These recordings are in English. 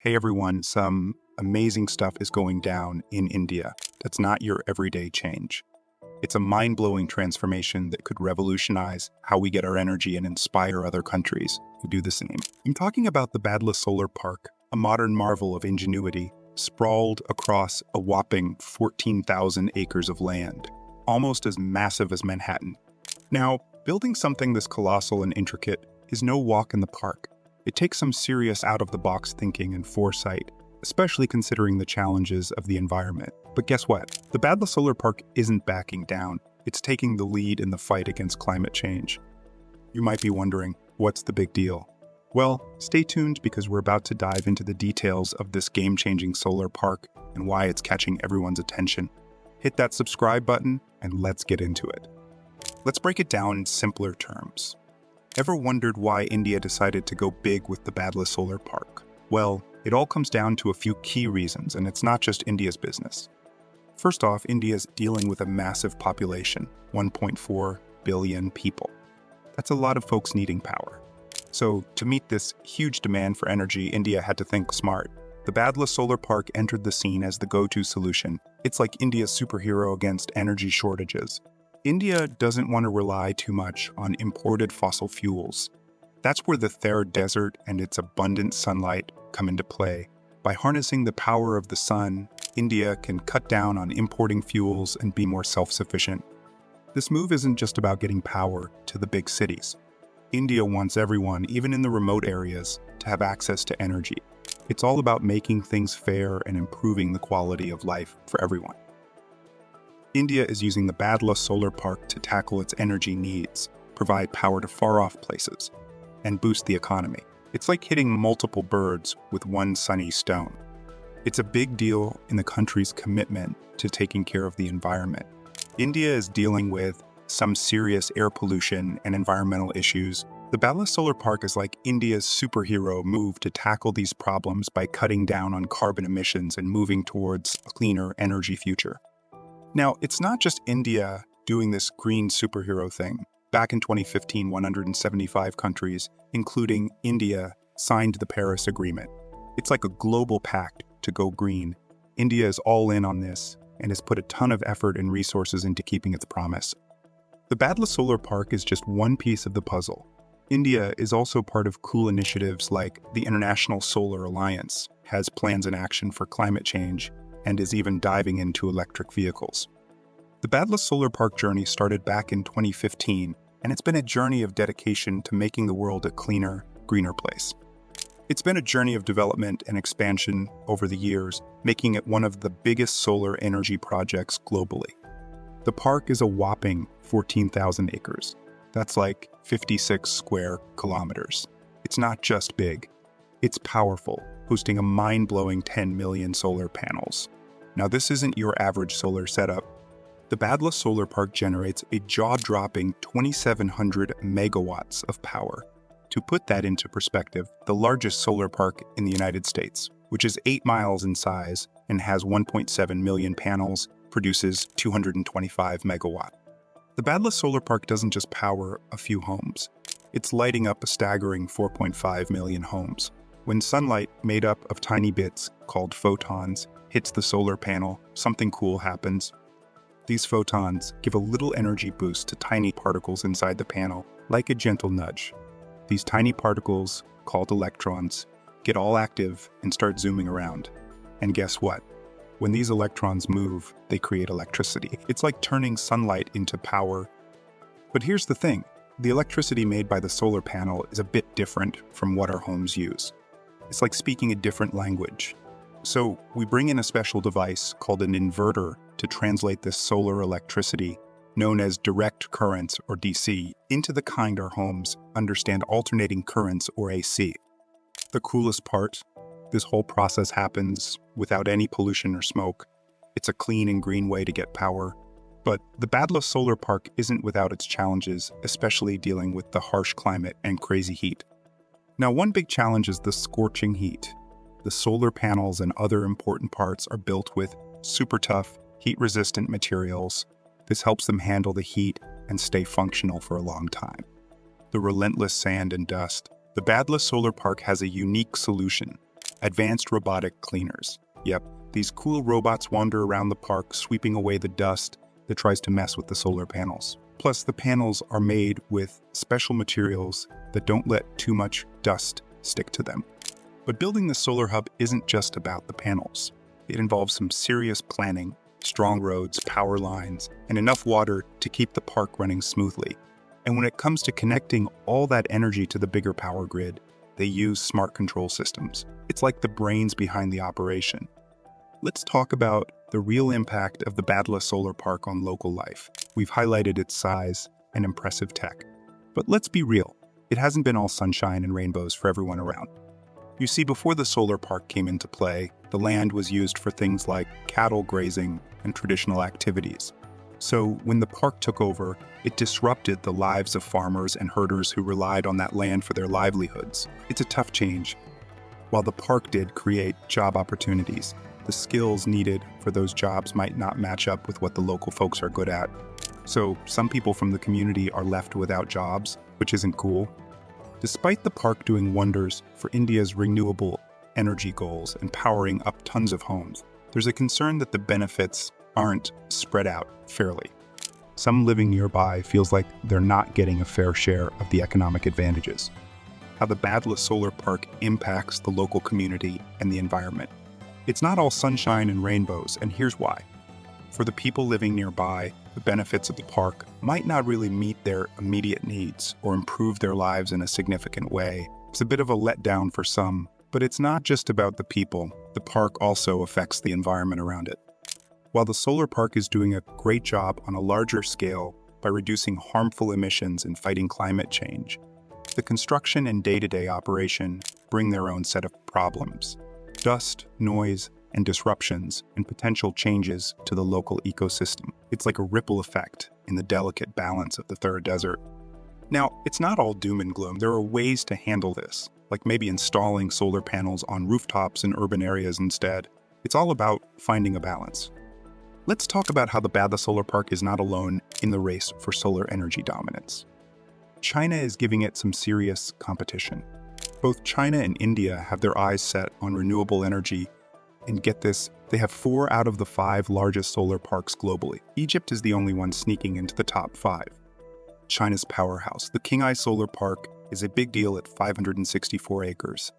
Hey everyone, some amazing stuff is going down in India. That's not your everyday change. It's a mind-blowing transformation that could revolutionize how we get our energy and inspire other countries who do the same. I'm talking about the Badla Solar Park, a modern marvel of ingenuity, sprawled across a whopping 14,000 acres of land, almost as massive as Manhattan. Now, building something this colossal and intricate is no walk in the park. It takes some serious out-of-the-box thinking and foresight, especially considering the challenges of the environment. But guess what? The Badla Solar Park isn't backing down. It's taking the lead in the fight against climate change. You might be wondering, what's the big deal? Well, stay tuned because we're about to dive into the details of this game-changing solar park and why it's catching everyone's attention. Hit that subscribe button and let's get into it. Let's break it down in simpler terms. Ever wondered why India decided to go big with the Badla Solar Park? Well, it all comes down to a few key reasons, and it's not just India's business. First off, India's dealing with a massive population, 1.4 billion people. That's a lot of folks needing power. So, to meet this huge demand for energy, India had to think smart. The Badla Solar Park entered the scene as the go-to solution. It's like India's superhero against energy shortages. India doesn't want to rely too much on imported fossil fuels. That's where the Thar Desert and its abundant sunlight come into play. By harnessing the power of the sun, India can cut down on importing fuels and be more self-sufficient. This move isn't just about getting power to the big cities. India wants everyone, even in the remote areas, to have access to energy. It's all about making things fair and improving the quality of life for everyone. India is using the Badla Solar Park to tackle its energy needs, provide power to far-off places, and boost the economy. It's like hitting multiple birds with one sunny stone. It's a big deal in the country's commitment to taking care of the environment. India is dealing with some serious air pollution and environmental issues. The Badla Solar Park is like India's superhero move to tackle these problems by cutting down on carbon emissions and moving towards a cleaner energy future. Now, it's not just India doing this green superhero thing. Back in 2015, 175 countries, including India, signed the Paris Agreement. It's like a global pact to go green. India is all in on this and has put a ton of effort and resources into keeping its promise. The Badla Solar Park is just one piece of the puzzle. India is also part of cool initiatives like the International Solar Alliance, has plans in action for climate change, and is even diving into electric vehicles. The Badla Solar Park journey started back in 2015, and it's been a journey of dedication to making the world a cleaner, greener place. It's been a journey of development and expansion over the years, making it one of the biggest solar energy projects globally. The park is a whopping 14,000 acres. That's like 56 square kilometers. It's not just big, it's powerful, hosting a mind-blowing 10 million solar panels. Now, this isn't your average solar setup. The Badla Solar Park generates a jaw-dropping 2,700 megawatts of power. To put that into perspective, the largest solar park in the United States, which is 8 miles in size and has 1.7 million panels, produces 225 megawatt. The Badla Solar Park doesn't just power a few homes. It's lighting up a staggering 4.5 million homes. When sunlight, made up of tiny bits called photons, hits the solar panel, something cool happens. These photons give a little energy boost to tiny particles inside the panel, like a gentle nudge. These tiny particles, called electrons, get all active and start zooming around. And guess what? When these electrons move, they create electricity. It's like turning sunlight into power. But here's the thing. The electricity made by the solar panel is a bit different from what our homes use. It's like speaking a different language. So we bring in a special device called an inverter to translate this solar electricity, known as direct currents or DC, into the kind our homes understand alternating currents or AC. The coolest part, this whole process happens without any pollution or smoke. It's a clean and green way to get power. But the Badla Solar Park isn't without its challenges, especially dealing with the harsh climate and crazy heat. Now, one big challenge is the scorching heat. The solar panels and other important parts are built with super tough, heat-resistant materials. This helps them handle the heat and stay functional for a long time. The relentless sand and dust. The Badla Solar Park has a unique solution. Advanced robotic cleaners. Yep, these cool robots wander around the park, sweeping away the dust that tries to mess with the solar panels. Plus, the panels are made with special materials that don't let too much dust stick to them. But building the solar hub isn't just about the panels. It involves some serious planning, strong roads, power lines, and enough water to keep the park running smoothly. And when it comes to connecting all that energy to the bigger power grid, they use smart control systems. It's like the brains behind the operation. Let's talk about the real impact of the Badla Solar Park on local life. We've highlighted its size and impressive tech. But let's be real, it hasn't been all sunshine and rainbows for everyone around. You see, before the solar park came into play, the land was used for things like cattle grazing and traditional activities. So when the park took over, it disrupted the lives of farmers and herders who relied on that land for their livelihoods. It's a tough change. While the park did create job opportunities, the skills needed for those jobs might not match up with what the local folks are good at. So some people from the community are left without jobs, which isn't cool. Despite the park doing wonders for India's renewable energy goals and powering up tons of homes, there's a concern that the benefits aren't spread out fairly. Some living nearby feels like they're not getting a fair share of the economic advantages. How the Badla Solar Park impacts the local community and the environment. It's not all sunshine and rainbows, and here's why. For the people living nearby, the benefits of the park might not really meet their immediate needs or improve their lives in a significant way. It's a bit of a letdown for some, but it's not just about the people. The park also affects the environment around it. While the solar park is doing a great job on a larger scale by reducing harmful emissions and fighting climate change, the construction and day-to-day operation bring their own set of problems. Dust, noise, and disruptions and potential changes to the local ecosystem. It's like a ripple effect in the delicate balance of the Thar Desert. Now, it's not all doom and gloom. There are ways to handle this, like maybe installing solar panels on rooftops in urban areas instead. It's all about finding a balance. Let's talk about how the Badla Solar Park is not alone in the race for solar energy dominance. China is giving it some serious competition. Both China and India have their eyes set on renewable energy. And get this, they have 4 out of the 5 largest solar parks globally. Egypt is the only one sneaking into the top 5. China's powerhouse, the Qinghai Solar Park, is a big deal at 564 acres,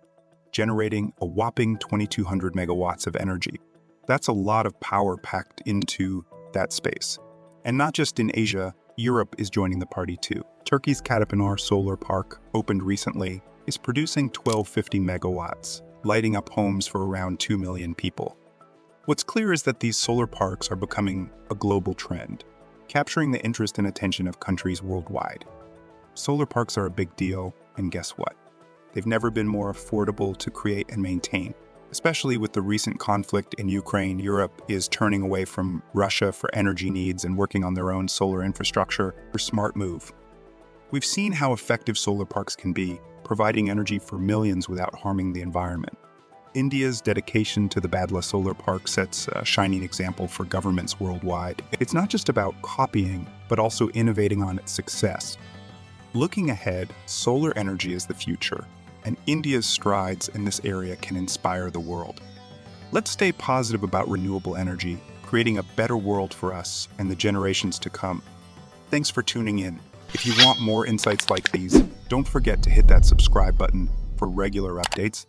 generating a whopping 2,200 megawatts of energy. That's a lot of power packed into that space. And not just in Asia, Europe is joining the party too. Turkey's Katapinar Solar Park, opened recently, is producing 1,250 megawatts, lighting up homes for around 2 million people. What's clear is that these solar parks are becoming a global trend, capturing the interest and attention of countries worldwide. Solar parks are a big deal, and guess what? They've never been more affordable to create and maintain. Especially with the recent conflict in Ukraine, Europe is turning away from Russia for energy needs and working on their own solar infrastructure. A smart move. We've seen how effective solar parks can be, providing energy for millions without harming the environment. India's dedication to the Badla Solar Park sets a shining example for governments worldwide. It's not just about copying, but also innovating on its success. Looking ahead, solar energy is the future, and India's strides in this area can inspire the world. Let's stay positive about renewable energy, creating a better world for us and the generations to come. Thanks for tuning in. If you want more insights like these, don't forget to hit that subscribe button for regular updates.